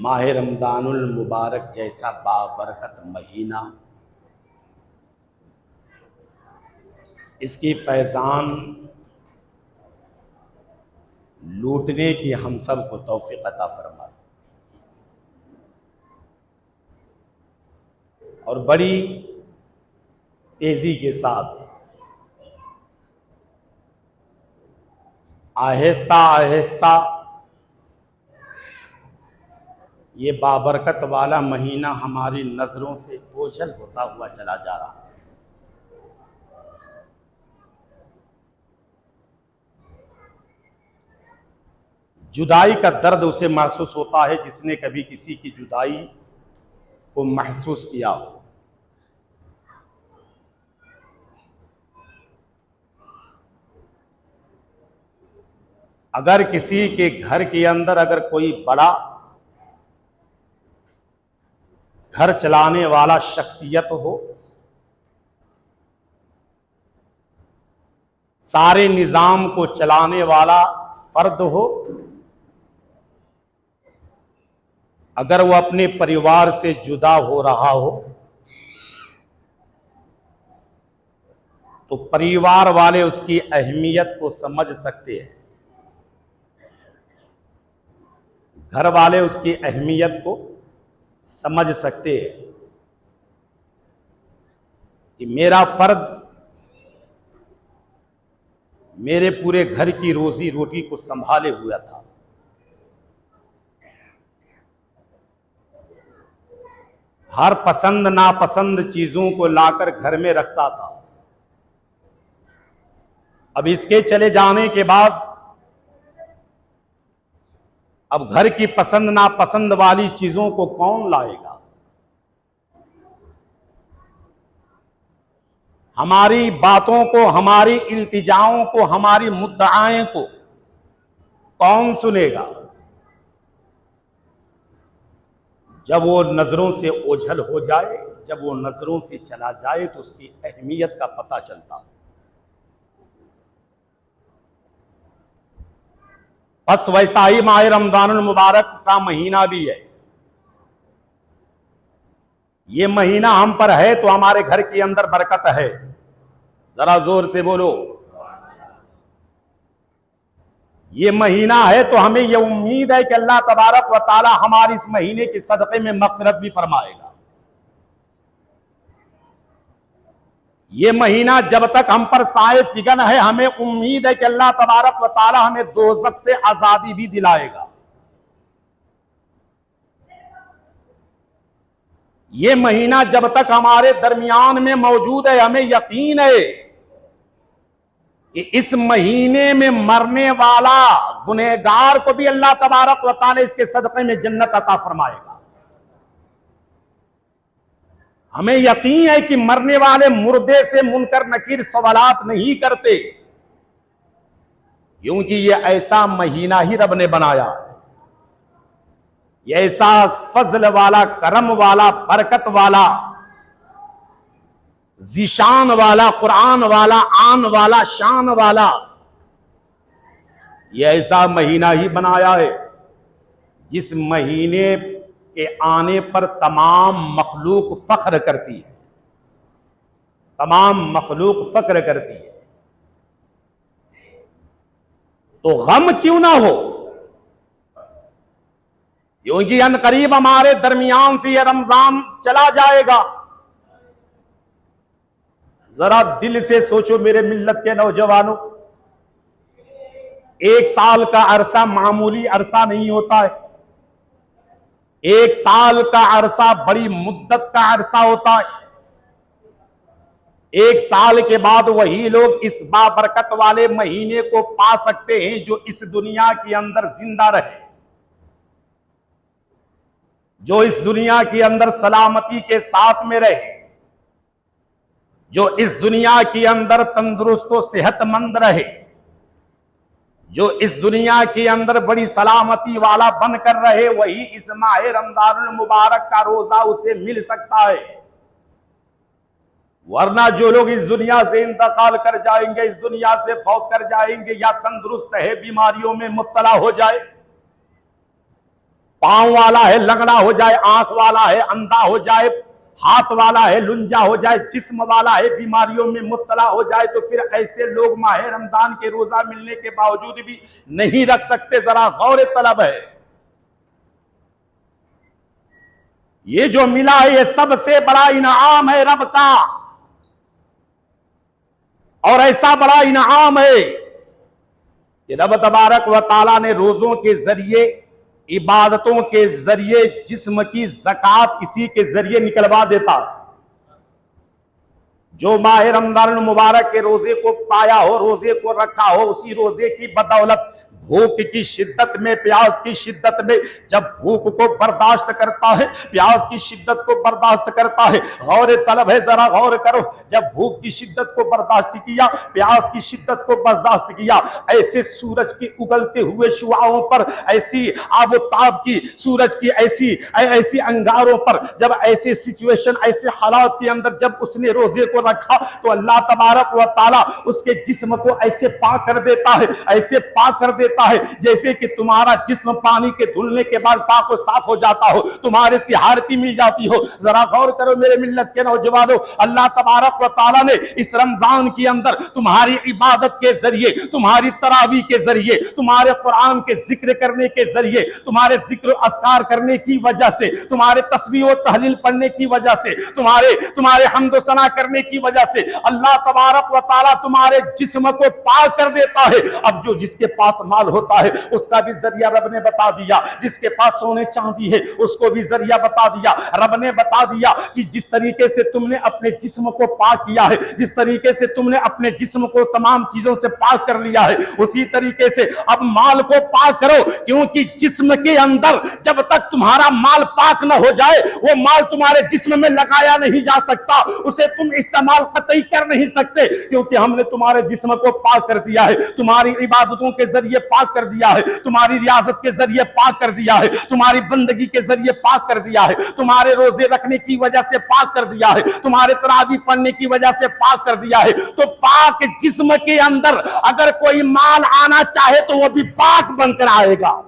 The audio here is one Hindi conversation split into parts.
माह रमज़ानुल मुबारक जैसा बाबरकत महीना, इसकी फैज़ान लूटने की हम सब को तौफीक अता फरमाए और बड़ी तेज़ी के साथ आहिस्ता आहिस्ता ये बाबरकत वाला महीना हमारी नज़रों से ओझल होता हुआ चला जा रहा है। जुदाई का दर्द उसे महसूस होता है जिसने कभी किसी की जुदाई को महसूस किया हो। अगर किसी के घर के अंदर अगर कोई बड़ा घर चलाने वाला शख्सियत हो, सारे निजाम को चलाने वाला फर्द हो, अगर वो अपने परिवार से जुदा हो रहा हो तो परिवार वाले उसकी अहमियत को समझ सकते हैं, घर वाले उसकी अहमियत को समझ सकते हैं कि मेरा फर्द मेरे पूरे घर की रोजी रोटी को संभाले हुआ था। हर पसंद नापसंद चीजों को लाकर घर में रखता था। अब इसके चले जाने के बाद अब घर की पसंद नापसंद वाली चीजों को कौन लाएगा? हमारी बातों को, हमारी इल्तिजाओं को, हमारी मुद्दाएं को कौन सुनेगा? जब वो नजरों से ओझल हो जाए, जब वो नजरों से चला जाए तो उसकी अहमियत का पता चलता है। बस वैसा ही माह रमज़ानुल मुबारक का महीना भी है। ये महीना हम पर है तो हमारे घर के अंदर बरकत है। जरा जोर से बोलो। ये महीना है तो हमें ये उम्मीद है कि अल्लाह तबारक व ताला हमारी इस महीने के सदक़े में मग़फ़िरत भी फरमाएगा। ये महीना जब तक हम पर साए फिगन है, हमें उम्मीद है कि अल्लाह तबारक व ताला हमें दोज़ख से आजादी भी दिलाएगा। ये महीना जब तक हमारे दरमियान में मौजूद है, हमें यकीन है कि इस महीने में मरने वाला गुनहगार को भी अल्लाह तबारक व ताला इसके सदक़े में जन्नत अता फरमाएगा। हमें यकीन है कि मरने वाले मुर्दे से मुनकर नकीर सवालात नहीं करते, क्योंकि ये ऐसा महीना ही रब ने बनाया है। ये ऐसा फजल वाला, करम वाला, बरकत वाला, जिशान वाला, कुरान वाला, आन वाला, शान वाला, ये ऐसा महीना ही बनाया है जिस महीने के आने पर तमाम मखलूक फख्र करती है, तमाम मखलूक फख्र करती है। तो गम क्यों ना हो, क्योंकि अनकरीब हमारे दरमियान से यह रमजान चला जाएगा। जरा दिल से सोचो मेरे मिल्लत के नौजवानों, एक साल का अरसा मामूली अरसा नहीं होता है। एक साल का अरसा बड़ी मुद्दत का अरसा होता है। एक साल के बाद वही लोग इस बाबरकत वाले महीने को पा सकते हैं जो इस दुनिया के अंदर जिंदा रहे, जो इस दुनिया के अंदर सलामती के साथ में रहे, जो इस दुनिया के अंदर तंदुरुस्त और सेहतमंद रहे, जो इस दुनिया के अंदर बड़ी सलामती वाला बनकर रहे, वही इस माह रमज़ानुल मुबारक का रोजा उसे मिल सकता है। वरना जो लोग इस दुनिया से इंतकाल कर जाएंगे, इस दुनिया से फौत कर जाएंगे, या तंदुरुस्त है बीमारियों में मुब्तला हो जाए, पांव वाला है लंगड़ा हो जाए, आंख वाला है अंधा हो जाए, हाथ वाला है लुंजा हो जाए, जिस्म वाला है बीमारियों में मुब्तला हो जाए, तो फिर ऐसे लोग माह रमजान के रोजा मिलने के बावजूद भी नहीं रख सकते। जरा गौर तलब है। ये जो मिला है ये सबसे बड़ा इनाम है रब का, और ऐसा बड़ा इनाम है कि रब तबारक व ताला ने रोजों के जरिए, इबादतों के जरिए जिस्म की ज़कात इसी के जरिए निकलवा देता। जो माह रमजान मुबारक के रोजे को पाया हो, रोजे को रखा हो, उसी रोजे की बदौलत भूख की शिद्दत में, प्यास की शिद्दत में, जब भूख को बर्दाश्त करता है, प्यास की शिद्दत को बर्दाश्त करता है, गौर तलब है, जरा गौर करो, जब भूख की शिद्दत को बर्दाश्त किया, प्यास की शिद्दत को बर्दाश्त किया, ऐसे सूरज के उगलते हुए शुआओं पर, ऐसी आबोताब की सूरज की ऐसी ऐसी अंगारों पर, जब ऐसे सिचुएशन, ऐसे हालात के अंदर जब उसने रोजे को रखा, तो अल्लाह तबारक व ताला उसके जिस्म को ऐसे पाक कर देता है, ऐसे पाक कर देता है जैसे कि तुम्हारा जिस्म पानी के धुलने के बाद पाक और साफ हो जाता हो, तुम्हारे तिहारती मिल जाती हो। जरा गौर करो मेरे मिल्लत के नौजवानों, अल्लाह तबारक व ताला ने इस रमजान के अंदर तुम्हारी इबादत के जरिए, तुम्हारी तरावी के जरिए, तुम्हारे कुरान के जिक्र करने के जरिए, तुम्हारे जिक्र अस्कार करने की वजह से, तुम्हारे तस्बीह और तहलील पढ़ने की वजह से, तुम्हारे हम्द व सना करने की वजह से अल्लाह तबारक व ताला तुम्हारे जिस्म को पाक कर देता है। अब जो जिसके पास माल होता है उसका भी जरिया रब ने बता दिया, जिसके पास सोने चांदी है उसको भी जरिया बता दिया। रब ने बता दिया कि जिस तरीके से तुमने अपने जिस्म को पाक किया है, जिस तरीके से तुमने अपने जिस्म को तमाम चीजों से पाक कर लिया है, उसी तरीके से अब माल को पाक करो, क्योंकि जिस्म के अंदर जब तक तुम्हारा माल पाक न हो जाए, वो माल तुम्हारे जिस्म में लगाया नहीं जा सकता, उसे तुम इस्तेमाल कतई कर नहीं सकते, क्योंकि हमने तुम्हारे जिस्म को पाक कर दिया है, तुम्हारी इबादतों के जरिए पाक कर दिया है, तुम्हारी रियाजत के जरिए पाक कर दिया है, तुम्हारी बंदगी के जरिए पाक कर दिया है, तुम्हारे रोजे रखने की वजह से पाक कर दिया है, तुम्हारे तरावी पढ़ने की वजह से पाक कर दिया है। तो पाक जिस्म के अंदर अगर कोई माल आना चाहे तो वो भी पाक बनकर आएगा।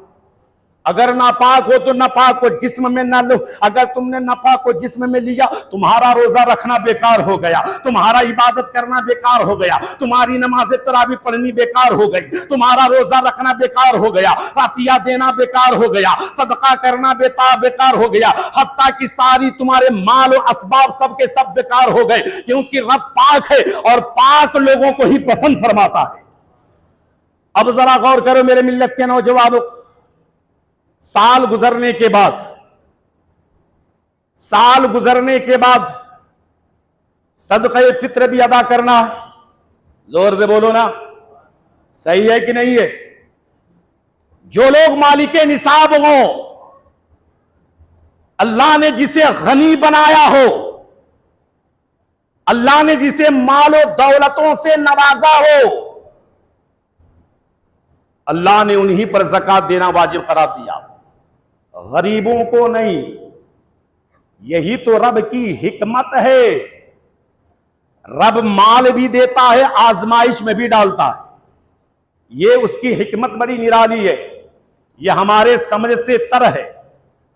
अगर नापाक हो तो नापाक को जिस्म में ना लो, अगर तुमने नापाक को जिस्म में लिया, तुम्हारा रोजा रखना बेकार हो गया, तुम्हारा इबादत करना बेकार हो गया, तुम्हारी नमाज तरावी पढ़नी बेकार हो गई, तुम्हारा रोजा रखना बेकार हो गया, अतिया देना बेकार हो गया, सदका करना बेकार हो गया, हत्ता की सारी तुम्हारे माल और असबाब सब के सब बेकार हो गए, क्योंकि रब पाक है और पाक लोगों को ही पसंद फरमाता है। अब जरा गौर करो मेरे मिल्लत के नौजवानों, साल गुजरने के बाद सदक़े फित्र भी अदा करना, जोर से बोलो ना, सही है कि नहीं है? जो लोग मालिके निसाब हो, अल्लाह ने जिसे गनी बनाया हो, अल्लाह ने जिसे मालो दौलतों से नवाजा हो, अल्लाह ने उन्हीं पर ज़कात देना वाजिब करार दिया, गरीबों को नहीं। यही तो रब की हिकमत है। रब माल भी देता है, आजमाइश में भी डालता है। ये उसकी हिकमत बड़ी निराली है, ये हमारे समझ से तर है,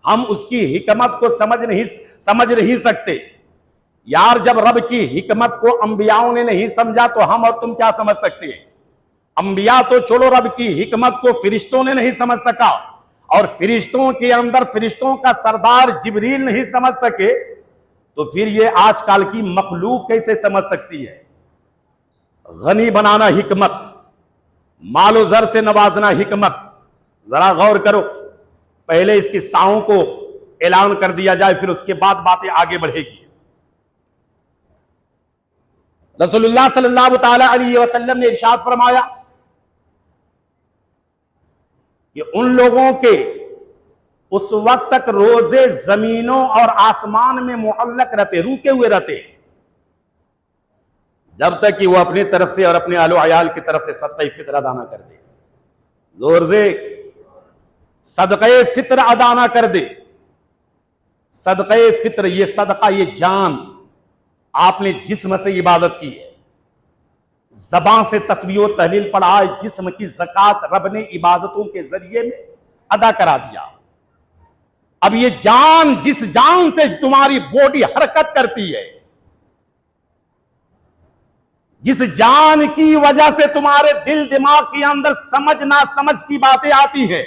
हम उसकी हिकमत को समझ नहीं सकते। यार जब रब की हिकमत को अंबियाओं ने नहीं समझा तो हम और तुम क्या समझ सकते हैं? अंबिया तो छोड़ो, रब की हिकमत को फिरिश्तों ने नहीं समझ सका, और फिरिश्तों के अंदर फिरिश्तों का सरदार जिब्रील नहीं समझ सके, तो फिर ये आजकल की मखलूक कैसे समझ सकती है? गनी बनाना हिकमत, मालो जर से नवाजना हिकमत। जरा गौर करो, पहले इसकी साओं को ऐलान कर दिया जाए, फिर उसके बाद बातें आगे बढ़ेगी। रसूलुल्लाह सल्लल्लाहु ताला अलैहि वसल्लम ने इरशाद फरमाया कि उन लोगों के उस वक्त तक रोजे जमीनों और आसमान में मुअल्लक रहते, रुके हुए रहते, जब तक कि वो अपनी तरफ से और अपने आलो अयाल की तरफ से सदक़े फित्र अदा ना कर दे। जोर से सदक़े फित्र अदा ना कर दे। सदक़े फित्र, ये सदका, ये जान, आपने जिस्म से इबादत की है, ज़बान से तस्बीह व तहलील पढ़ा है, जिस्म की ज़कात रब ने इबादतों के जरिए में अदा करा दिया। अब ये जान, जिस जान से तुम्हारी बॉडी हरकत करती है, जिस जान की वजह से तुम्हारे दिल दिमाग के अंदर समझ ना समझ की बातें आती है,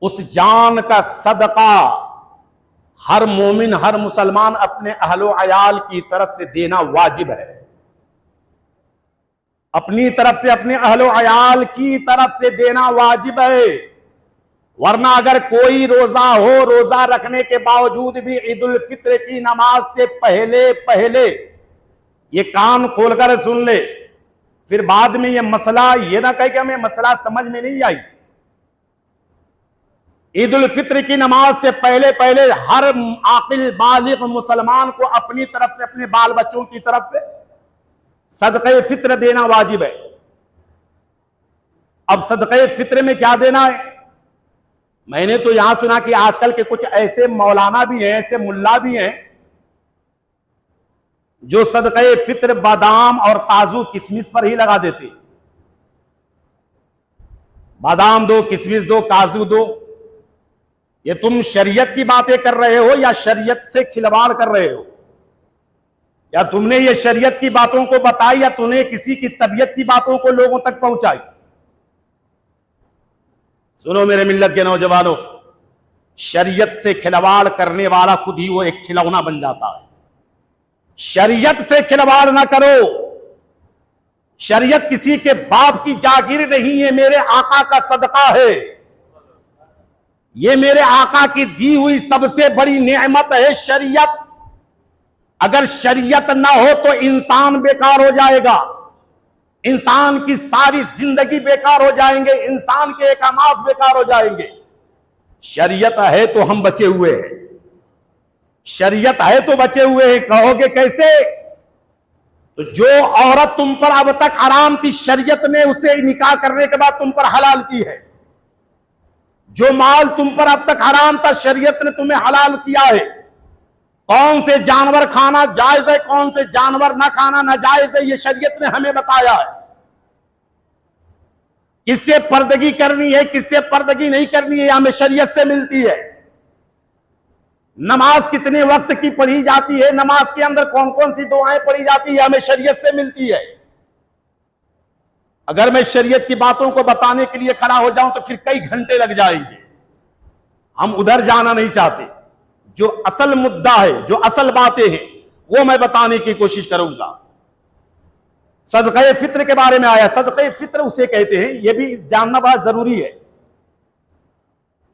उस जान का सदका हर मोमिन, हर मुसलमान अपने अहलो अयाल की तरफ से देना वाजिब है। अपनी तरफ से, अपने अहलो अयाल की तरफ से देना वाजिब है। वरना अगर कोई रोजा हो, रोजा रखने के बावजूद भी ईद उल फित्र की नमाज से पहले पहले, ये कान खोलकर सुन ले, फिर बाद में ये मसला ये ना कहे कि हमें मसला समझ में नहीं आई। ईद उल फित्र की नमाज से पहले पहले हर आकिल बालिग मुसलमान को अपनी तरफ से, अपने बाल बच्चों की तरफ से सदक़े फित्र देना वाजिब है। अब सदक़े फित्र में क्या देना है? मैंने तो यहां सुना कि आजकल के कुछ ऐसे मौलाना भी हैं, ऐसे मुल्ला भी हैं जो सदक़े फित्र बादाम और काजू किशमिश पर ही लगा देते। बादाम दो, किशमिश दो, काजू दो। ये तुम शरीयत की बातें कर रहे हो या शरीयत से खिलवाड़ कर रहे हो? या तुमने ये शरीयत की बातों को बताई या तुमने किसी की तबीयत की बातों को लोगों तक पहुंचाई? सुनो मेरे मिल्लत के नौजवानों, शरीयत से खिलवाड़ करने वाला खुद ही वो एक खिलौना बन जाता है। शरीयत से खिलवाड़ ना करो। शरीयत किसी के बाप की जागीर नहीं है, मेरे आका का सदका है। ये मेरे आका की दी हुई सबसे बड़ी नेमत है शरीयत। अगर शरीयत ना हो तो इंसान बेकार हो जाएगा, इंसान की सारी जिंदगी बेकार हो जाएंगे, इंसान के एकामात बेकार हो जाएंगे। शरीयत है तो हम बचे हुए हैं, शरीयत है तो बचे हुए हैं। कहोगे कैसे? तो जो औरत तुम पर अब तक हराम थी, शरीयत ने उसे निकाह करने के बाद तुम पर हलाल की है। जो माल तुम पर अब तक हराम था, शरीयत ने तुम्हें हलाल किया है। कौन से जानवर खाना जायज है, कौन से जानवर ना खाना नाजायज है, ये शरीयत ने हमें बताया है। किससे पर्दगी करनी है, किससे पर्दगी नहीं करनी है, हमें शरीयत से मिलती है। नमाज कितने वक्त की पढ़ी जाती है, नमाज के अंदर कौन कौन सी दुआएं पढ़ी जाती है, हमें शरीयत से मिलती है। अगर मैं शरीयत की बातों को बताने के लिए खड़ा हो जाऊं तो फिर कई घंटे लग जाएंगे। हम उधर जाना नहीं चाहते। जो असल मुद्दा है, जो असल बातें हैं, वो मैं बताने की कोशिश करूंगा। सदक़े फित्र के बारे में आया। सदक़े फित्र उसे कहते हैं, यह भी जानना बहुत जरूरी है।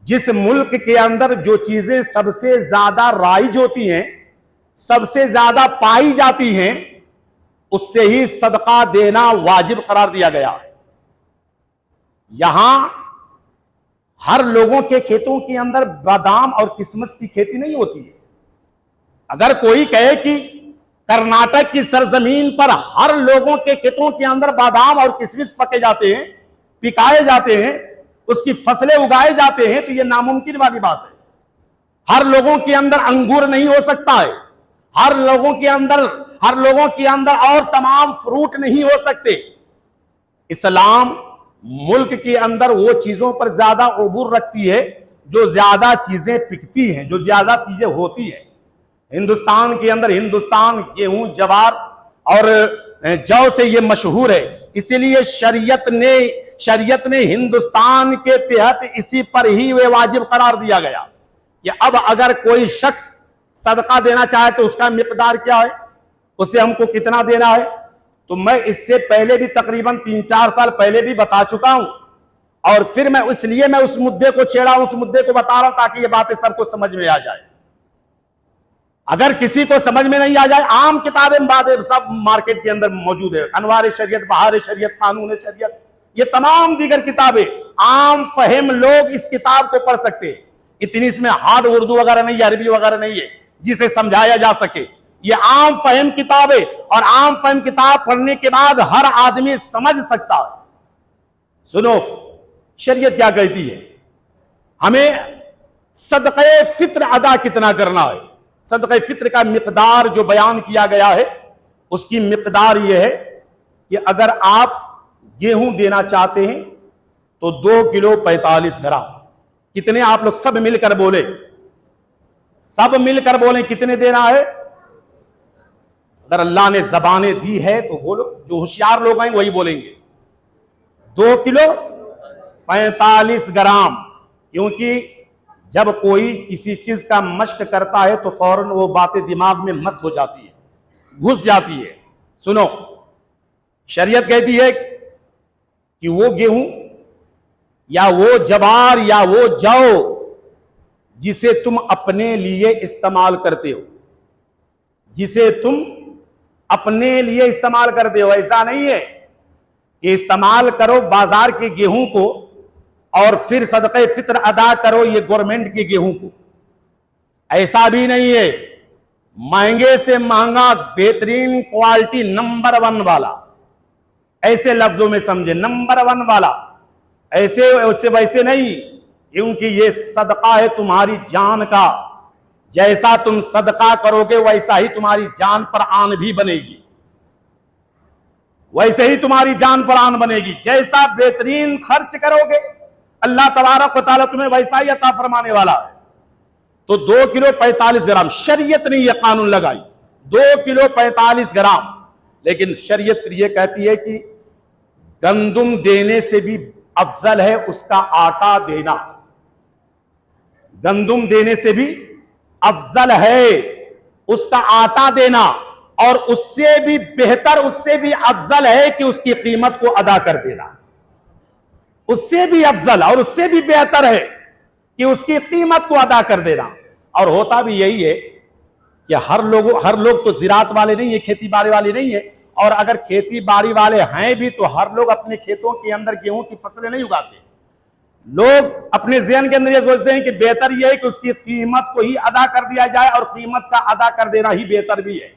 जिस मुल्क के अंदर जो चीजें सबसे ज्यादा राइज होती हैं, सबसे ज्यादा पाई जाती हैं, उससे ही सदका देना वाजिब करार दिया गया है। यहां हर लोगों के खेतों के अंदर बादाम और किशमिश की खेती नहीं होती है। अगर कोई कहे कि कर्नाटक की सरजमीन पर हर लोगों के खेतों के अंदर बादाम और किशमिश पके जाते हैं, पिकाए जाते हैं, उसकी फसलें उगाए जाते हैं, तो यह नामुमकिन वाली बात है। हर लोगों के अंदर अंगूर नहीं हो सकता है, हर लोगों के अंदर और तमाम फ्रूट नहीं हो सकते। इस्लाम मुल्क के अंदर वो चीजों पर ज्यादा उबूर रखती है जो ज्यादा चीजें पिकती हैं, जो ज्यादा चीजें होती हैं। हिंदुस्तान के अंदर, हिंदुस्तान गेहूं, जवार और जौ से ये मशहूर है। इसीलिए शरीयत ने हिंदुस्तान के तहत इसी पर ही वे वाजिब करार दिया गया कि अब अगर कोई शख्स सदका देना चाहे तो उसका मिकदार क्या है, उसे हमको कितना देना है। तो मैं इससे पहले भी तकरीबन 3-4 साल पहले भी बता चुका हूं, और फिर मैं उस मुद्दे को छेड़ा, उस मुद्दे को बता रहा हूं ताकि ये बातें सबको समझ में आ जाए। अगर किसी को समझ में नहीं आ जाए, आम किताबें बातें सब मार्केट के अंदर मौजूद है। अनवार शरीयत, बहार शरीयत, कानून शरीयत, ये तमाम दीगर किताबें आम फहिम लोग इस किताब को पढ़ सकते हैं। इतनी इसमें हार्ड उर्दू वगैरह नहीं है, अरबी वगैरह नहीं है जिसे समझाया जा सके। ये आम फहिम किताब है, और आम फहिम किताब पढ़ने के बाद हर आदमी समझ सकता है। सुनो शरीयत क्या कहती है, हमें सदक़े फित्र अदा कितना करना है। सदक़े फित्र का मिक़दार जो बयान किया गया है, उसकी मिक़दार यह है कि अगर आप गेहूं देना चाहते हैं तो 2 किलो 45 ग्राम, कितने आप लोग सब मिलकर बोले, सब मिलकर बोले कितने देना है? अगर अल्लाह ने जबानें दी है तो बोलो, जो होशियार लोग हैं वही बोलेंगे 2 किलो 45 ग्राम। क्योंकि जब कोई किसी चीज का मश्क करता है तो फौरन वो बातें दिमाग में मस हो जाती है, घुस जाती है। सुनो, शरीयत कहती है कि वो गेहूं या वो जवार या वो जौ जिसे तुम अपने लिए इस्तेमाल करते हो, जिसे तुम अपने लिए इस्तेमाल करते हो, ऐसा नहीं है कि इस्तेमाल करो बाजार के गेहूं को और फिर सदक़े फित्र अदा करो ये गवर्नमेंट के गेहूं को, ऐसा भी नहीं है। महंगे से महंगा बेहतरीन क्वालिटी नंबर 1 वाला, ऐसे लफ्जों में समझे, नंबर 1 वाला, ऐसे वैसे नहीं, क्योंकि ये सदका है तुम्हारी जान का। जैसा तुम सदका करोगे वैसा ही तुम्हारी जान पर आन भी बनेगी, वैसे ही तुम्हारी जान पर आन बनेगी। जैसा बेहतरीन खर्च करोगे अल्लाह तबारक व तआला तुम्हें वैसा ही अता फरमाने वाला है। तो 2 किलो 45 ग्राम शरीयत ने यह कानून लगाई, 2 किलो 45 ग्राम। लेकिन शरीयत फिर यह कहती है कि गंदुम देने से भी अफजल है उसका आटा देना, गंदुम देने से भी अफजल है उसका आटा देना, और उससे भी बेहतर, उससे भी अफजल है कि उसकी कीमत को अदा कर देना, उससे भी अफजल और उससे भी बेहतर है कि उसकी कीमत को अदा कर देना। और होता भी यही है कि हर लोग तो ज़िराअत वाले नहीं है, खेती बाड़ी वाले नहीं है, और अगर खेती बाड़ी वाले हैं भी तो हर लोग अपने खेतों के अंदर गेहूं की फसलें नहीं उगाते। लोग अपने ज़हन के अंदर ये सोचते हैं कि बेहतर यह है कि उसकी कीमत को ही अदा कर दिया जाए, और कीमत का अदा कर देना ही बेहतर भी है।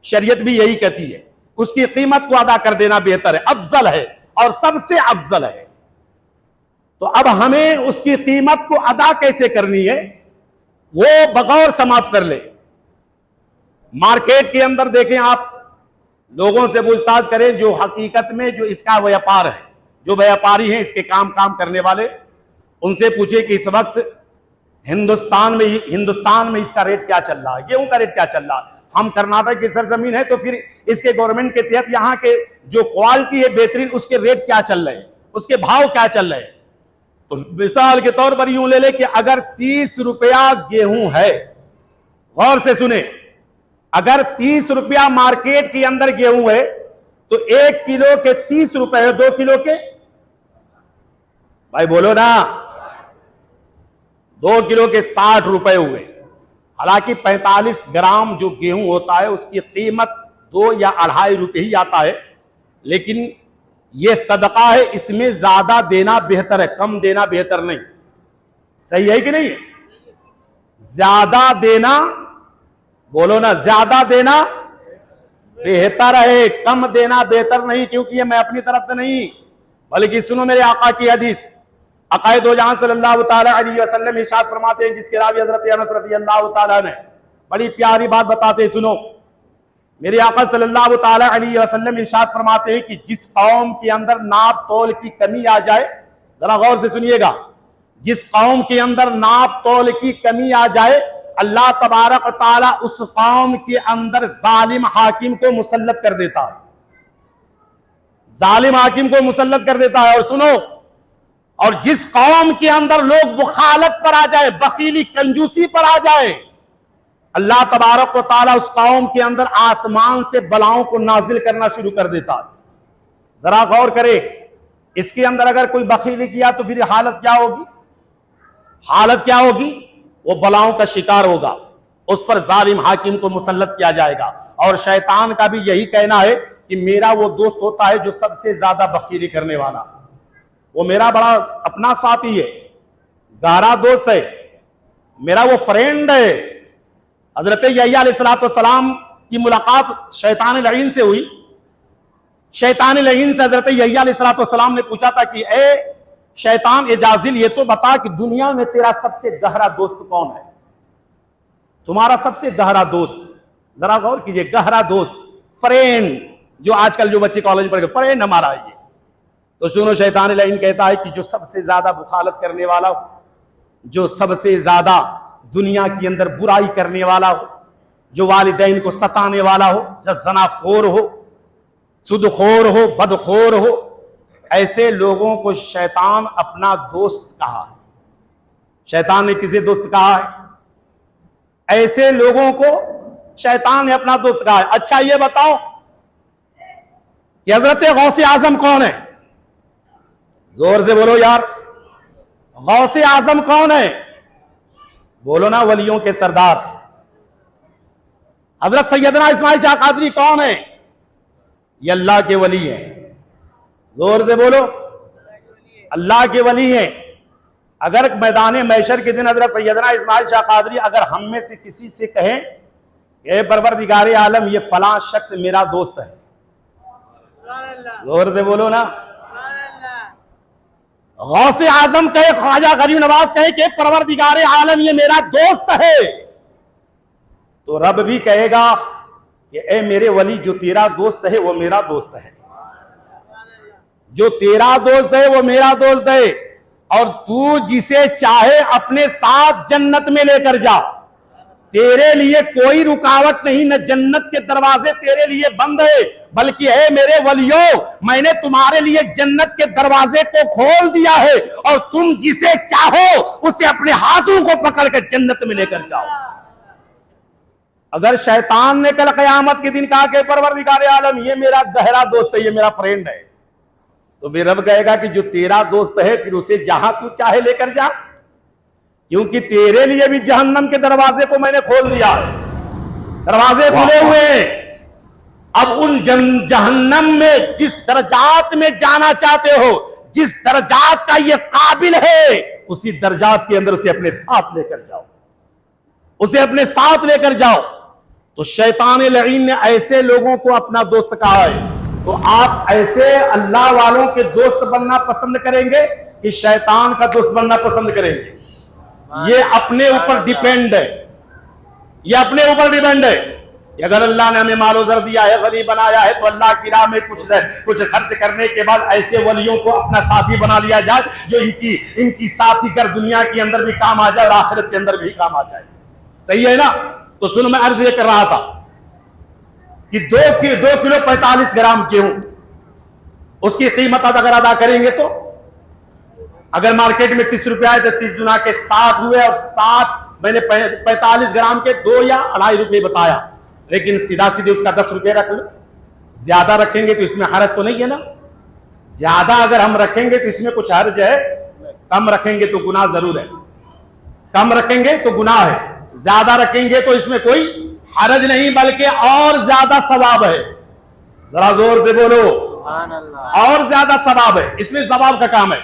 शरीयत भी यही कहती है, उसकी कीमत को अदा कर देना बेहतर है, अफजल है और सबसे अफजल है। तो अब हमें उसकी कीमत को अदा कैसे करनी है वो बगौर समाप्त कर ले। मार्केट के अंदर देखें आप, लोगों से पूछताछ करें जो हकीकत में जो इसका व्यापार है, जो व्यापारी हैं इसके काम करने वाले, उनसे पूछे कि इस वक्त हिंदुस्तान में इसका रेट क्या चल रहा है, गेहूं का रेट क्या चल रहा है। हम कर्नाटक की सरजमीन है तो फिर इसके गवर्नमेंट के तहत यहाँ के जो क्वालिटी है बेहतरीन, उसके रेट क्या चल रहे हैं, उसके भाव क्या चल रहे हैं। तो मिसाल के तौर पर यूं ले ले कि अगर 30 रुपया गेहूं है, गौर से सुने, अगर 30 रुपया मार्केट के अंदर गेहूं है तो 1 किलो के 30 रुपए है, 2 किलो के, भाई बोलो ना, 2 किलो के 60 रुपए हुए। हालांकि 45 ग्राम जो गेहूं होता है उसकी कीमत 2 या 2.5 रुपए ही आता है, लेकिन यह सदका है, इसमें ज्यादा देना बेहतर है, कम देना बेहतर नहीं। सही है कि नहीं? ज्यादा देना, बोलो ना, ज्यादा देना बेहतर है, कम देना बेहतर नहीं। क्योंकि ये मैं अपनी तरफ से नहीं, बल्कि सुनो मेरे आका की हदीस। आक़ाए दो जहां सल्लल्लाहु ताला अलैहि वसल्लम इरशाद फरमाते हैं, जिसके रावी हज़रत अनस रज़ियल्लाहु ताला ने बड़ी प्यारी बात बताते हैं। सुनो, मेरे आका सल्लल्लाहु ताला अलैहि वसल्लम इरशाद फरमाते हैं कि जिस कौम के अंदर नाप तोल की कमी आ जाए, जरा गौर से सुनिएगा, जिस कौम के अंदर नाप तोल की कमी आ जाए, अल्लाह तबारक ताला उस कौम के अंदर जालिम हाकिम को मुसल्लत कर देता है, जालिम हाकिम को मुसल्लत कर देता है। और सुनो, और जिस कौम के अंदर लोग मुखालत पर आ जाए, बखीली कंजूसी पर आ जाए, अल्लाह तबारक व ताला उस कौम के अंदर आसमान से बलाओं को नाजिल करना शुरू कर देता है। जरा गौर करे, इसके अंदर अगर कोई बखीली किया तो फिर हालत क्या होगी? हालत क्या होगी? वो बलाओं का शिकार होगा, उस पर जालिम हाकिम को मुसल्लत किया जाएगा। और शैतान का भी यही कहना है कि मेरा वो दोस्त होता है जो सबसे ज्यादा बखीली करने वाला, वो मेरा बड़ा अपना साथी है, गहरा दोस्त है, मेरा वो फ्रेंड है। हजरत यहया अलैहिस्सलाम की मुलाकात शैतान लईन से हुई। शैतान लईन से हजरत यहया अलैहिस्सलाम ने पूछा था कि ए शैतान इजाजिल, ये तो बता कि दुनिया में तेरा सबसे गहरा दोस्त कौन है, तुम्हारा सबसे गहरा दोस्त। जरा गौर कीजिए, गहरा दोस्त, फ्रेंड, जो आजकल जो बच्चे कॉलेज पढ़ गए, फ्रेंड हमारा ये। तो सुनो, शैतान लईन कहता है कि जो सबसे ज्यादा मुखालत करने वाला हो, जो सबसे ज्यादा दुनिया के अंदर बुराई करने वाला हो, जो वालिदैन को सताने वाला हो, जो ज़नाखोर हो, सुदखोर हो, बदखोर हो, ऐसे लोगों को शैतान अपना दोस्त कहा है। शैतान ने किसे दोस्त कहा है? ऐसे लोगों को शैतान ने अपना दोस्त कहा है। अच्छा ये बताओ कि हजरत गौसे आजम कौन है? जोर से बोलो यार, गौसे आजम कौन है? बोलो ना, वलियों के सरदार। हजरत सैयदना इस्माइल शाह कादरी कौन है? ये अल्लाह के वली हैं। जोर से बोलो, अल्लाह के वली हैं। अगर मैदान महशर के दिन हजरत सैयदना इस्माइल शाह कादरी अगर हम में से किसी से कहें, ए परवरदिगारे आलम, ये फलां शख्स मेरा दोस्त है, जोर से बोलो ना। गौसे आजम कहे, ख्वाजा गरीब नवाज कहे कि परवरदिगारे आलम ये मेरा दोस्त है, तो रब भी कहेगा कि ए मेरे वली, जो तेरा दोस्त है वो मेरा दोस्त है, जो तेरा दोस्त है वो मेरा दोस्त है, और तू जिसे चाहे अपने साथ जन्नत में लेकर जा, तेरे लिए कोई रुकावट नहीं, न जन्नत के दरवाजे तेरे लिए बंद है, बल्कि है मेरे वलियों, मैंने तुम्हारे लिए जन्नत के दरवाजे को खोल दिया है, और तुम जिसे चाहो उसे अपने हाथों को पकड़कर जन्नत में लेकर जाओ। अगर शैतान ने कल कयामत के दिन कहा कि परवरदिगारे आलम ये मेरा गहरा दोस्त है, ये मेरा फ्रेंड है, तो फिर रब कहेगा कि जो तेरा दोस्त है फिर उसे जहां तू चाहे लेकर जा, क्योंकि तेरे लिए भी जहन्नम के दरवाजे को मैंने खोल दिया, दरवाजे खुले हुए। अब उन जहन्नम में जिस दर्जात में जाना चाहते हो, जिस दर्जात का ये काबिल है, उसी दर्जात के अंदर उसे अपने साथ लेकर जाओ, उसे अपने साथ लेकर जाओ। तो शैतान लईन ने ऐसे लोगों को अपना दोस्त कहा है। तो आप ऐसे अल्लाह वालों के दोस्त बनना पसंद करेंगे कि शैतान का दोस्त बनना पसंद करेंगे? ये अपने ऊपर डिपेंड है, ये अपने ऊपर डिपेंड है। अगर अल्लाह ने हमें मालो ज़र दिया है, गनी बनाया है, तो अल्लाह की राह में कुछ खर्च करने के बाद ऐसे वलियों को अपना साथी बना लिया जाए जो इनकी साथी कर दुनिया के अंदर भी काम आ जाए और आखिरत के अंदर भी काम आ जाए। सही है ना? तो सुनो, मैं अर्ज ये कर रहा था कि 2 किलो 45 ग्राम गेहूं, उसकी कीमत अगर अदा करेंगे तो अगर मार्केट में 30 रुपया है तो 30 गुना के 7 हुए, और 7 मैंने 45 ग्राम के 2 या 2.5 रुपये बताया, लेकिन सीधा सीधे उसका 10 रुपये रख लो। ज्यादा रखेंगे तो इसमें हर्ज तो नहीं है ना? ज्यादा अगर हम रखेंगे तो इसमें कुछ हर्ज है, कम रखेंगे तो गुनाह जरूर है। कम रखेंगे तो गुनाह है, ज्यादा रखेंगे तो इसमें कोई हरज नहीं बल्कि और ज्यादा सवाब है। जरा जोर से बोलो, और ज्यादा सवाब है, इसमें सवाब का काम है।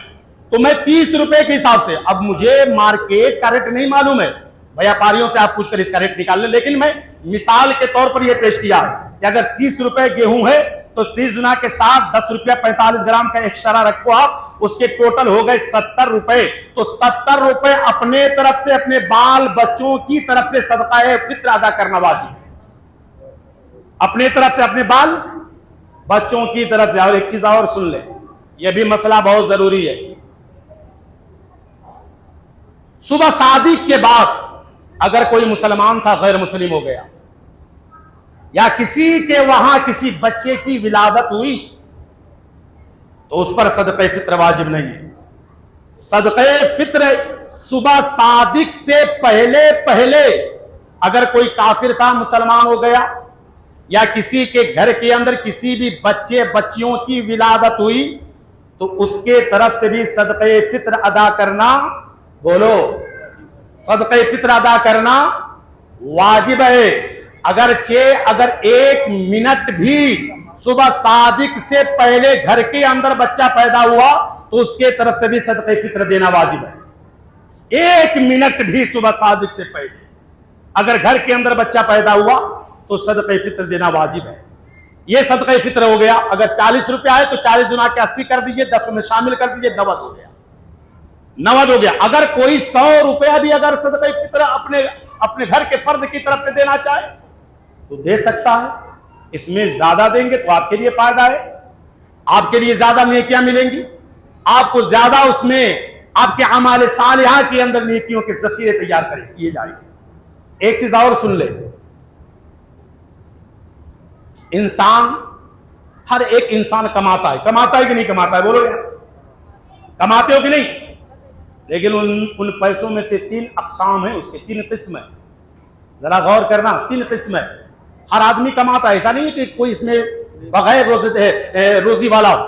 तो मैं 30 रुपए के हिसाब से, अब मुझे मार्केट का रेट नहीं मालूम है, व्यापारियों से आप पूछकर इसका रेट निकाल लें, लेकिन मैं मिसाल के तौर पर यह पेश किया कि अगर 30 रुपए गेहूं है तो 30 गुना के साथ 10 रुपया 45 ग्राम का एक्स्ट्रा रखो आप, उसके टोटल हो गए 70 रुपए। तो 70 रुपए अपने तरफ से अपने बाल बच्चों की तरफ से सदका फित्र अदा करना वाजिब है, अपने तरफ से अपने बाल बच्चों की तरफ से। और एक चीज और सुन ले, यह भी मसला बहुत जरूरी है। सुबह शादी के बाद अगर कोई मुसलमान था गैर मुस्लिम हो गया, या किसी के वहां किसी बच्चे की विलादत हुई, तो उस पर सदक़े फित्र वाजिब नहीं है। सदक़े फित्र सुबह सादिक से पहले पहले अगर कोई काफिर था मुसलमान हो गया, या किसी के घर के अंदर किसी भी बच्चे बच्चियों की विलादत हुई, तो उसके तरफ से भी सदक़े फित्र अदा करना, बोलो, सदक़े फित्र अदा करना वाजिब है। अगर 1 मिनट भी सुबह सादिक से पहले घर के अंदर बच्चा पैदा हुआ तो उसके तरफ से भी सदक़े फित्र देना वाजिब है। 1 मिनट भी सुबह सादिक से पहले अगर घर के अंदर बच्चा पैदा हुआ तो सदक़े फित्र देना वाजिब है। यह सदक़े फित्र हो गया। अगर 40 रुपया है तो 40 गुना के 80 कर दीजिए, 10 में शामिल कर दीजिए, 90 हो गया, 90 हो गया। अगर कोई 100 रुपया भी अगर सदक़े फित्र अपने घर के फर्द की तरफ से देना चाहे तो दे सकता है। इसमें ज्यादा देंगे तो आपके लिए फायदा है, आपके लिए ज्यादा नेकियां मिलेंगी, आपको ज्यादा उसमें आपके अमाल सालिहा के अंदर नेकियों के जखीरे तैयार किए जाएंगे। एक चीज और सुन ले, इंसान, हर एक इंसान कमाता है कि नहीं कमाता है? बोलो यार, कमाते हो कि नहीं? लेकिन उन पैसों में से 3 अक़साम है, उसके 3 किस्म है। जरा गौर करना, 3 किस्म है। हर आदमी कमाता है, ऐसा नहीं है कि कोई इसमें बगैर रोजी वाला हो,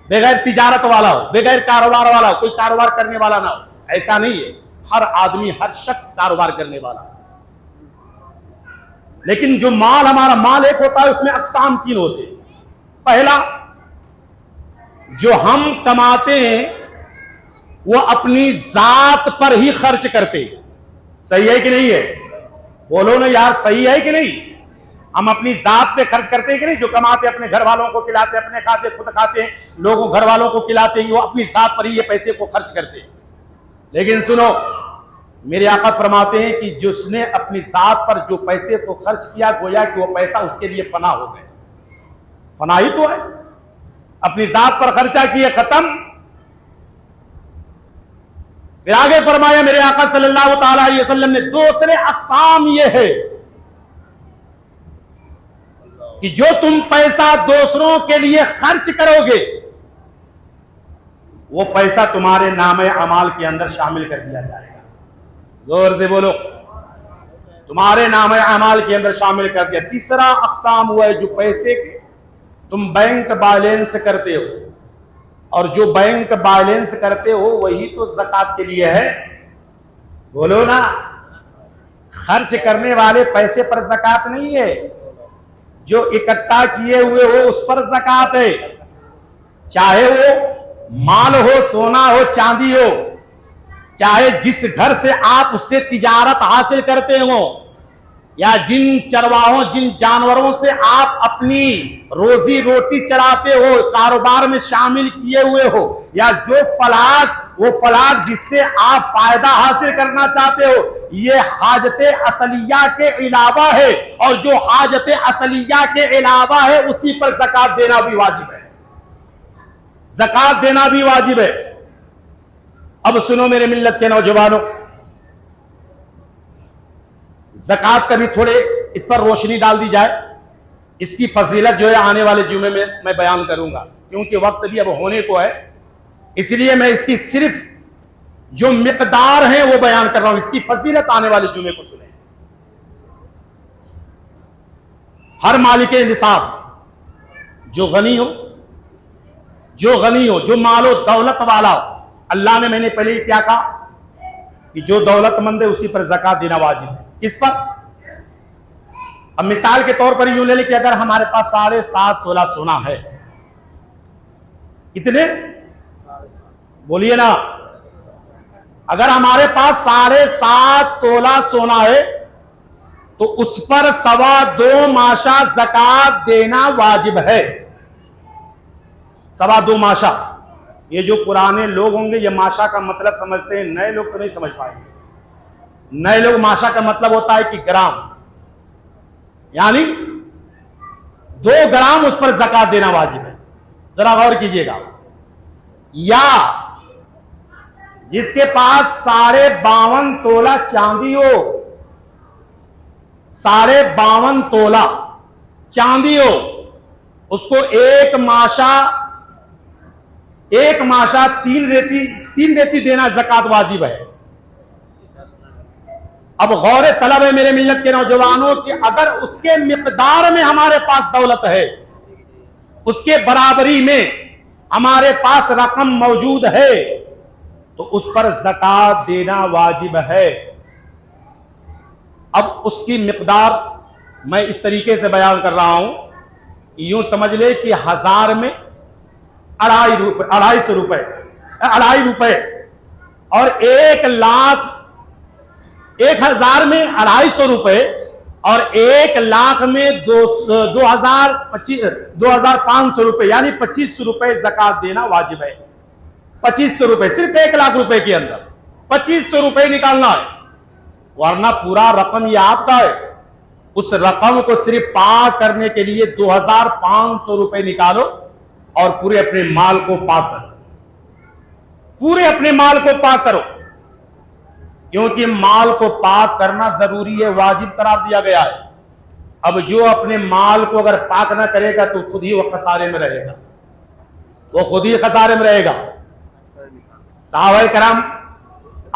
बगैर तिजारत वाला हो, बगैर कारोबार वाला हो, कोई कारोबार करने वाला ना हो, ऐसा नहीं है। हर आदमी, हर शख्स कारोबार करने वाला है। लेकिन जो माल, हमारा माल एक होता है, उसमें अक़साम 3 होते हैं। पहला, जो हम कमाते हैं वो अपनी जात पर ही खर्च करते हैं। सही है कि नहीं है? बोलो ना यार, सही है कि नहीं? हम अपनी जात पे खर्च करते हैं कि नहीं? जो कमाते अपने घर वालों को खिलाते, अपने खाते, खुद खाते हैं, लोगों घर वालों को खिलाते हैं, वो अपनी जात पर ही ये पैसे को खर्च करते हैं। लेकिन सुनो, मेरे आका फरमाते हैं कि जिसने अपनी जात पर जो पैसे को खर्च किया, गोया कि वो पैसा उसके लिए फना हो गया। फना ही तो है, अपनी जात पर खर्चा किए, खत्म। फिर आगे फरमाया मेरे आका सल्लल्लाहु ताला अलैहि वसल्लम ने, दूसरे अक़साम ये है कि जो तुम पैसा दूसरों के लिए खर्च करोगे, वो पैसा तुम्हारे नामे अमाल के अंदर शामिल कर दिया जाएगा। जोर से बोलो, तुम्हारे नामे अमाल के अंदर शामिल कर दिया। तीसरा अक़साम हुआ है जो पैसे के तुम बैंक बैलेंस करते हो, और जो बैंक बैलेंस करते हो वही तो ज़कात के लिए है। बोलो ना, खर्च करने वाले पैसे पर ज़कात नहीं है, जो इकट्ठा किए हुए हो उस पर ज़कात है। चाहे वो माल हो, सोना हो, चांदी हो, चाहे जिस घर से आप उससे तिजारत हासिल करते हो, या जिन चरवाहों, जिन जानवरों से आप अपनी रोजी रोटी चढ़ाते हो, कारोबार में शामिल किए हुए हो, या जो वो फलाट जिससे आप फायदा हासिल करना चाहते हो, ये हाजत असलिया के अलावा है। और जो हाजत असलिया के अलावा है उसी पर ज़कात देना भी वाजिब है। ज़कात देना भी वाजिब है। अब सुनो मेरे मिल्लत के नौजवानों, ज़कात का भी थोड़े इस पर रोशनी डाल दी जाए। इसकी फजीलत जो है आने वाले जुमे में मैं बयान करूंगा, क्योंकि वक्त भी अब होने को है, इसलिए मैं इसकी सिर्फ जो मिकदार है वो बयान कर रहा हूं। इसकी फजीलत आने वाले जुमे को सुने। हर मालिक निसाब, जो गनी हो, जो मालो दौलत वाला हो, अल्लाह ने, मैंने पहले ही क्या कहा कि जो दौलतमंद है उसी पर ज़कात देना वाजिब है। किस पर? अब मिसाल के तौर पर यूं ले लें कि अगर हमारे पास 7.5 तोला सोना है, कितने? बोलिए ना। अगर हमारे पास 7.5 तोला सोना है तो उस पर 2.25 माशा ज़कात देना वाजिब है। 2.25 माशा। ये जो पुराने लोग होंगे ये माशा का मतलब समझते हैं, नए लोग तो नहीं समझ पाएंगे। नए लोग, माशा का मतलब होता है कि ग्राम, यानी 2 ग्राम उस पर ज़कात देना वाजिब है। जरा गौर कीजिएगा। या जिसके पास 52.5 तोला चांदी हो, 52.5 तोला चांदी हो, उसको एक माशा 3 रेती देना ज़कात वाजिब है। अब गौर तलब है मेरे मिल्लत के नौजवानों कि अगर उसके मिकदार में हमारे पास दौलत है, उसके बराबरी में हमारे पास रकम मौजूद है, तो उस पर ज़कात देना वाजिब है। अब उसकी मिकदार मैं इस तरीके से बयान कर रहा हूं, यूं समझ ले कि 1000 में 2.5 रुपए, और 1,00,000 में 250 रुपए, और 1,00,000 में 2,500 रुपए, यानी 2500 रुपए ज़कात देना वाजिब है। 2500 रुपए, सिर्फ 1,00,000 रुपए के अंदर 2500 रुपए निकालना है, वरना पूरा रकम ये आपका है। उस रकम को सिर्फ पाक करने के लिए 2,500 रुपए निकालो और पूरे अपने माल को पाक करो। पूरे अपने माल को पाक करो, क्योंकि माल को पाक करना जरूरी है, वाजिब करार दिया गया है। अब जो अपने माल को अगर पाक ना करेगा तो खुद ही वो खसारे में रहेगा, वो खुद ही खसारे में रहेगा। सहाबा कराम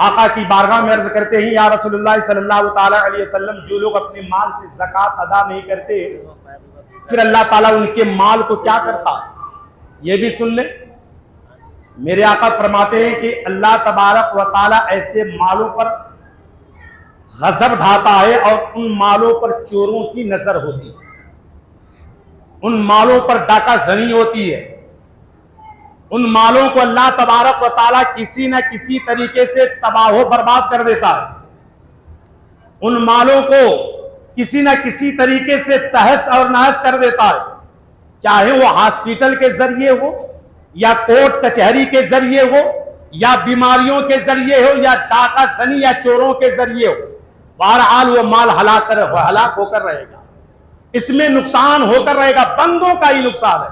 आका की बारगाह में अर्ज करते हैं, या रसूलुल्लाह सल्लल्लाहु ताला अलैहि वसल्लम, जो लोग अपने माल से ज़कात अदा नहीं करते फिर अल्लाह ताला उनके माल को क्या करता है, ये भी सुन ले। मेरे आका फरमाते हैं कि अल्लाह तबारक व ताला ऐसे मालों पर गजब ढाता है और उन मालों पर चोरों की नजर होती है, उन मालों पर डाका जनी होती है, उन मालों को अल्लाह तबारक व ताला किसी न किसी तरीके से तबाह बर्बाद कर देता है, उन मालों को किसी न किसी तरीके से तहस और नहस कर देता है, चाहे वो हॉस्पिटल के जरिए हो या कोर्ट कचहरी के जरिए हो या बीमारियों के जरिए हो या डाका जनी या चोरों के जरिए हो। बहरहाल वो माल हलाक होकर रहेगा, इसमें नुकसान होकर रहेगा, बंदों का ही नुकसान है।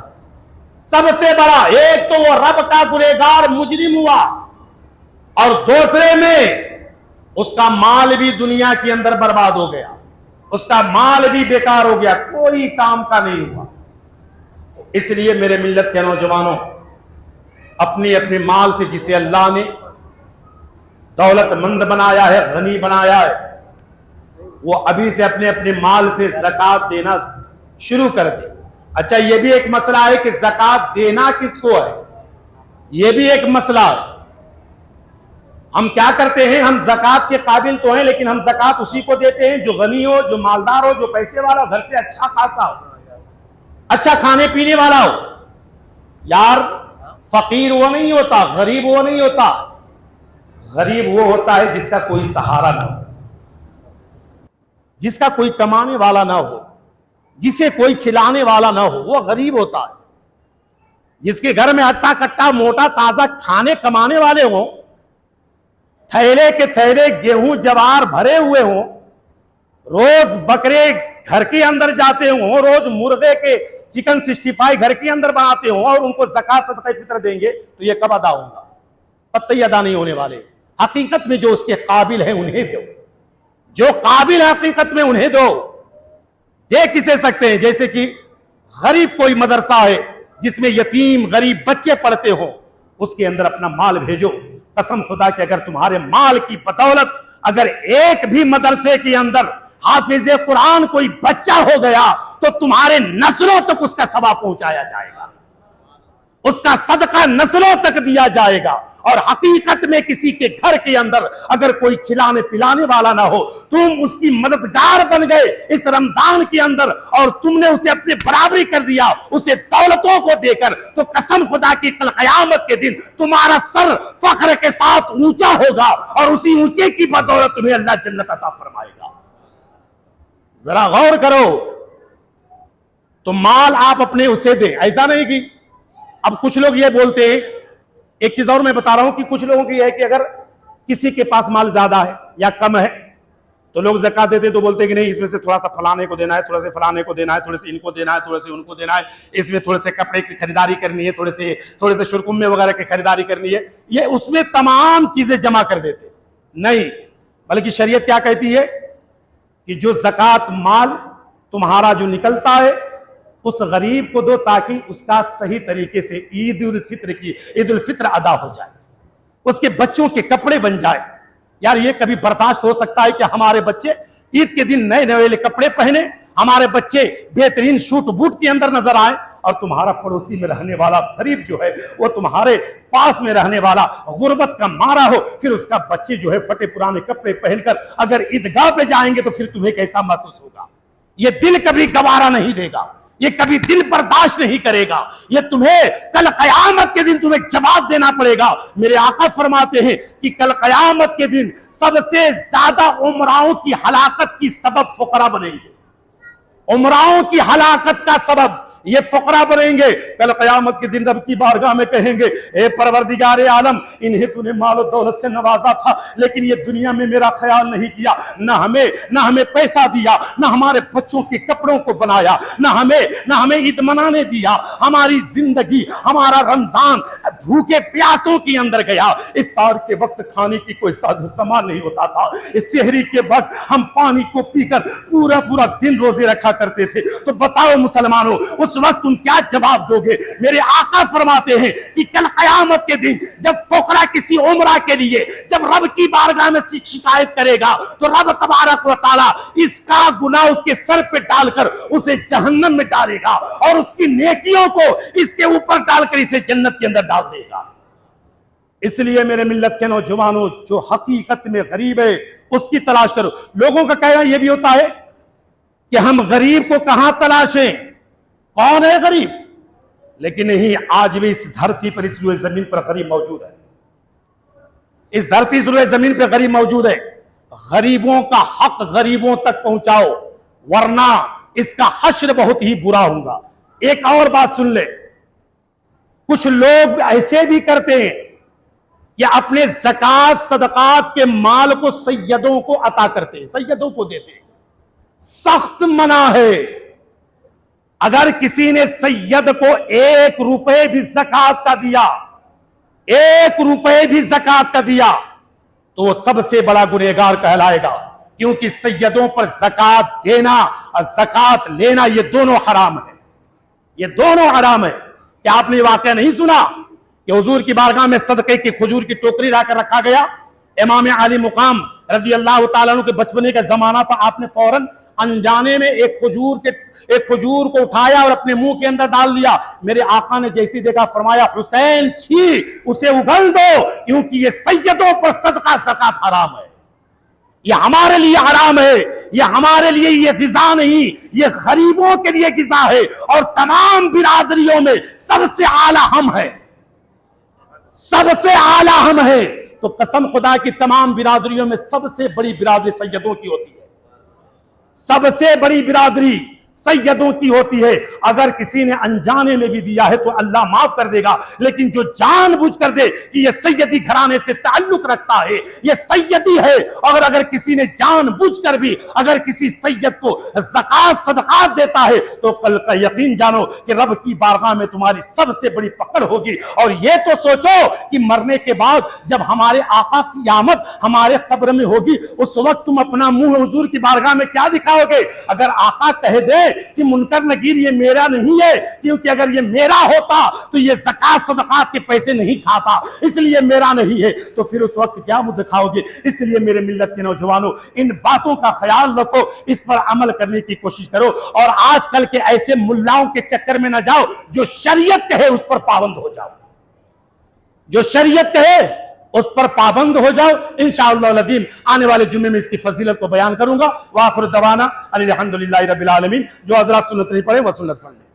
सबसे बड़ा एक तो वो रब का गुनहगार मुजरिम हुआ और दूसरे में उसका माल भी दुनिया के अंदर बर्बाद हो गया, उसका माल भी बेकार हो गया, कोई काम का नहीं हुआ। तो इसलिए मेरे मिल्लत के नौजवानों, अपने अपने माल से जिसे अल्लाह ने दौलतमंद बनाया है, गनी बनाया है, वो अभी से अपने अपने माल से ज़कात देना शुरू कर दे। अच्छा, ये भी एक मसला है कि ज़कात देना किसको है, ये भी एक मसला है। हम क्या करते हैं, हम ज़कात के काबिल तो हैं, लेकिन हम ज़कात उसी को देते हैं जो गनी हो, जो मालदार हो, जो पैसे वाला, घर से अच्छा खासा हो, अच्छा खाने पीने वाला हो। यार, फकीर वो नहीं होता, गरीब वो नहीं होता, गरीब वो होता है जिसका कोई सहारा ना हो, जिसका कोई कमाने वाला ना हो, जिसे कोई खिलाने वाला ना हो, वो गरीब होता है। जिसके घर में अट्टा कट्टा मोटा ताजा खाने कमाने वाले हों, थैले के थैले गेहूं जवार भरे हुए हों, रोज बकरे घर के अंदर जाते हों, रोज मुर्गे के चिकन 65 घर के अंदर बनाते हों और उनको ज़कात सदक़ा फितर देंगे, तो ये कब अदा होगा? पत्ते अदा नहीं होने वाले। हकीकत में जो उसके काबिल है उन्हें दो, जो काबिल है हकीकत में उन्हें दो। दे किसे सकते हैं? जैसे कि गरीब कोई मदरसा है जिसमें यतीम गरीब बच्चे पढ़ते हो, उसके अंदर अपना माल भेजो। कसम खुदा कि अगर तुम्हारे माल की बदौलत अगर एक भी मदरसे के अंदर हाफिज कुरान कोई बच्चा हो गया तो तुम्हारे नस्लों तक उसका सवाब पहुंचाया जाएगा, उसका सदका नस्लों तक दिया जाएगा। और हकीकत में किसी के घर के अंदर अगर कोई खिलाने पिलाने वाला ना हो, तुम उसकी मददगार बन गए इस रमजान के अंदर और तुमने उसे अपने बराबरी कर दिया, उसे दौलतों को देकर, तो कसम खुदा की कल क़यामत के दिन तुम्हारा सर फख्र के साथ ऊंचा होगा और उसी ऊंचे की बदौलत तुम्हें अल्लाह जन्नत अता फरमाएगा। जरा गौर करो, तो माल आप अपने उसे दें, ऐसा नहीं कि अब कुछ लोग ये बोलते हैं। एक चीज और मैं बता रहा हूं कि कुछ लोगों की यह है कि अगर किसी के पास माल ज्यादा है या कम है तो लोग ज़कात देते तो बोलते हैं कि नहीं, इसमें से थोड़ा सा फलाने को देना है, थोड़े से फलाने को देना है, थोड़े से इनको देना है, थोड़े से उनको देना है, इसमें थोड़े से कपड़े की खरीदारी करनी है, थोड़े से शुरकुम्मे वगैरह की खरीदारी करनी है, ये उसमें तमाम चीजें जमा कर देते। नहीं, बल्कि शरीयत क्या कहती है कि जो ज़कात माल तुम्हारा जो निकलता है उस गरीब को दो ताकि उसका सही तरीके से ईद उल फित्र अदा हो जाए, उसके बच्चों के कपड़े बन जाए। यार, ये कभी बर्दाश्त हो सकता है कि हमारे बच्चे ईद के दिन नए नए कपड़े पहने, हमारे बच्चे बेहतरीन शूट बूट के अंदर नजर आए, और तुम्हारा पड़ोसी में रहने वाला गरीब जो है वो तुम्हारे पास में रहने वाला गुर्बत का मारा हो, फिर उसका बच्चे जो है फटे पुराने कपड़े पहनकर अगर ईदगाह पे जाएंगे तो फिर तुम्हें कैसा महसूस होगा? ये दिल कभी गवारा नहीं देगा, ये कभी दिल बर्दाश्त नहीं करेगा, ये तुम्हें कल कयामत के दिन तुम्हें जवाब देना पड़ेगा। मेरे आका फरमाते हैं कि कल कयामत के दिन सबसे ज्यादा उमराओं की हलाकत की सबब फुकरा बनेंगे। उमराओं की हलाकत का सबब ये फकरा बनेंगे, कल क़यामत के दिन रब की बारगाह में कहेंगे, ए परवरदिगार आलम, इन्हें तूने मालो दौलत से नवाजा था, लेकिन ये दुनिया में मेरा ख्याल नहीं किया, ना हमें पैसा दिया, ना हमारे बच्चों के कपड़ों को बनाया, ना हमें ईद मनाने दिया। हमारी जिंदगी, हमारा रमजान भूखे प्यासों के अंदर गया। इफ्तार के वक्त खाने की कोई साजो सामान नहीं होता था, इस शहरी के वक्त हम पानी को पीकर पूरा पूरा दिन रोजे रखा करते थे। तो बताओ मुसलमानों, उस वक्त तुम क्या जवाब दोगे? मेरे आका फरमाते हैं कि कल क़यामत के दिन जब फकरा किसी उम्रा के लिए जब रब की बारगाह में शिकायत करेगा, तो रब तबारक व तआला इसका गुनाह उसके सर पे डालकर उसे जहन्नम में डालेगा और उसकी नेकियों को इसके ऊपर डालकर इसे जन्नत के अंदर डाल देगा। इसलिए मेरे मिल्लत के नौजवानों, जो हकीकत में गरीब है उसकी तलाश करो। लोगों का कहना यह भी होता है कि हम गरीब को कहां तलाशें, कौन है गरीब? लेकिन नहीं, आज भी इस धरती पर, इस रुए जमीन पर गरीब मौजूद है। इस धरती रुए जमीन पर गरीब मौजूद है। गरीबों का हक गरीबों तक पहुंचाओ, वरना इसका हश्र बहुत ही बुरा होगा। एक और बात सुन ले, कुछ लोग ऐसे भी करते हैं कि अपने ज़कात सदकात के माल को सैयदों को अता करते हैं, सैयदों को देते हैं। सख्त मना है, अगर किसी ने सैयद को 1 रुपए भी ज़कात का दिया, 1 रुपए भी ज़कात का दिया, तो वो सबसे बड़ा गुनहगार कहलाएगा, क्योंकि सैयदों पर ज़कात देना और ज़कात लेना ये दोनों हराम है, ये दोनों हराम है। क्या आपने ये वाकया नहीं सुना कि हुजूर की बारगाह में सदके की खजूर की टोकरी लाकर रखा गया? इमाम आली मुकाम रज़ी अल्लाह तआला अन्हु के बचपने का जमाना था, आपने फौरन अनजाने में एक खजूर को उठाया और अपने मुंह के अंदर डाल दिया। मेरे आका ने जैसी देखा फरमाया, हुसैन छी, उसे उगल दो, क्योंकि ये सैयदों पर सदका ज़कात हराम है, ये हमारे लिए हराम है, ये हमारे लिए ये गिज़ा नहीं, ये गरीबों के लिए गिज़ा है। और तमाम बिरादरियों में सबसे आला हम है, सबसे आला हम है। तो कसम खुदा की तमाम बिरादरियों में सबसे बड़ी बिरादरी सैयदों की होती है, सबसे बड़ी बिरादरी सैयदों की होती है। अगर किसी ने अनजाने में भी दिया है तो अल्लाह माफ कर देगा, लेकिन जो जानबूझ कर दे कि ये सैयदी घराने से ताल्लुक रखता है, ये सैयदी है, और अगर किसी ने जानबूझ कर भी अगर किसी सैयद को ज़कात सदकात देता है, तो कल का यकीन जानो कि रब की बारगाह में तुम्हारी सबसे बड़ी पकड़ होगी। और ये तो सोचो कि मरने के बाद जब हमारे आका की आमद हमारे कब्र में होगी, उस वक्त तुम अपना मुंह हुजूर की बारगाह में क्या दिखाओगे? अगर आका कह दे कि मुनकर नकीर ये मेरा नहीं है, क्योंकि अगर ये मेरा होता तो ये ज़कात सदकात के पैसे नहीं खाता, इसलिए मेरा नहीं है, तो फिर उस वक्त क्या मुंह दिखाओगे? इसलिए मेरे मिल्लत के नौजवानों, इन बातों का ख्याल रखो, इस पर अमल करने की कोशिश करो, और आजकल के ऐसे मुल्लाओं के चक्कर में ना जाओ, जो शरीयत कहे उस पर पाबंद हो जाओ, जो शरीयत कहे उस पर पाबंद हो जाओ। इंशाअल्लाह अज़ीम आने वाले जुम्मे में इसकी फजीलत को बयान करूंगा। व आखिर दवाना अनिल हम्दुलिल्लाहि रब्बिल आलमीन। जो हज़रात सुन्नत नहीं पढ़े वह सुन्नत पढ़ लें।